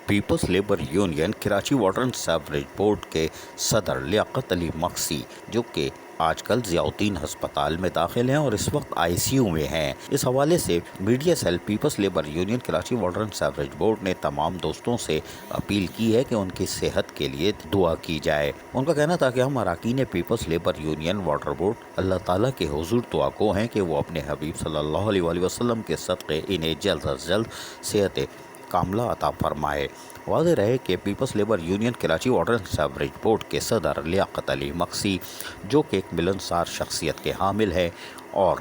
Peoples labour union Karachi water and sewerage board کے صدر لیاقت علی مقصی، جو کہ آج کل ضیاء الدین ہسپتال میں داخل ہیں اور اس وقت ICU میں ہیں، اس حوالے سے media cell peoples labour union Karachi water and sewerage board نے تمام دوستوں سے اپیل کی ہے کہ ان کی صحت کے لیے دعا کی جائے۔ ان کا کہنا تھا کہ ہم اراکین People's labour Union Water Board اللہ تعالیٰ کے حضور دعا کو ہیں کہ وہ اپنے حبیب صلی اللہ علیہ وآلہ وسلم کے صدقے انہیں جلد از جلد صحت کاملہ عطا فرمائے۔ واضح رہے کہ peoples labour union Karachi water and sewerage board کے صدر لیاقت علی مقصی، جو کہ ایک ملنسار شخصیت کے حامل ہے اور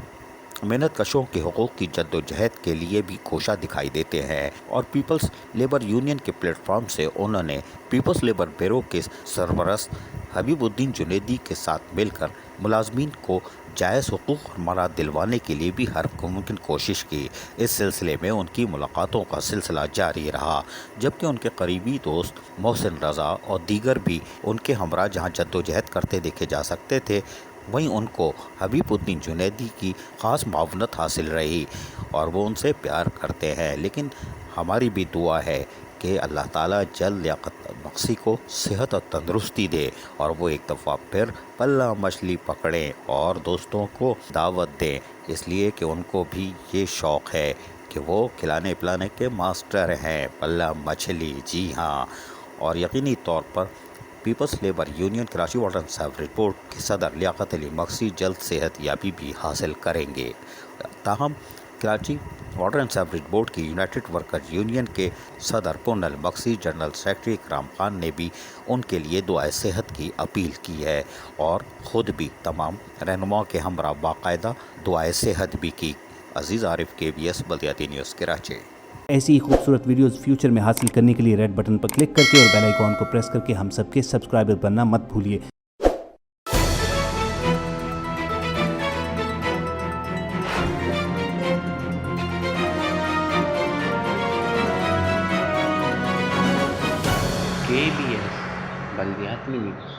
محنت کشوں کے حقوق کی جد و جہد کے لیے بھی کوشاں دکھائی دیتے ہیں، اور پیپلز لیبر یونین کے پلیٹ فارم سے انہوں نے پیپلز لیبر بیورو کے سرپرست حبیب الدین جنیدی کے ساتھ مل کر ملازمین کو جائز حقوق اور مراد دلوانے کے لیے بھی ہر ممکن کوشش کی۔ اس سلسلے میں ان کی ملاقاتوں کا سلسلہ جاری رہا، جبکہ ان کے قریبی دوست محسن رضا اور دیگر بھی ان کے ہمراہ جہاں جد و جہد کرتے دیکھے جا سکتے تھے، وہیں ان کو حبیب الدین جنیدی کی خاص معاونت حاصل رہی اور وہ ان سے پیار کرتے ہیں۔ لیکن ہماری بھی دعا ہے کہ اللہ تعالیٰ جلد لیاقت مقصی کو صحت اور تندرستی دے اور وہ ایک دفعہ پھر پلہ مچھلی پکڑیں اور دوستوں کو دعوت دیں، اس لیے کہ ان کو بھی یہ شوق ہے کہ وہ کھلانے پلانے کے ماسٹر ہیں، پلہ مچھلی، جی ہاں۔ اور یقینی طور پر People's labour union Karachi water and sewerage board کے صدر لیاقت علی مقصی جلد صحت یابی بھی حاصل کریں گے۔ تاہم Karachi water and sewerage board کی یونائٹڈ ورکر یونین کے صدر پونل مقصی، جنرل سیکرٹری اکرام خان نے بھی ان کے لیے دعائے صحت کی اپیل کی ہے اور خود بھی تمام رہنماؤں کے ہمراہ باقاعدہ دعائے صحت بھی کی۔ عزیز عارف، KBS بلدیاتی نیوز کراچی۔ ایسی ہی خوبصورت ویڈیوز فیوچر میں حاصل کرنے کے لیے ریڈ بٹن پر کلک کر کے اور بیل آئیکن کو پریس کر کے ہم سب کے سبسکرائبر بننا مت بھولیے۔ KBS بلدیاتی نیوز۔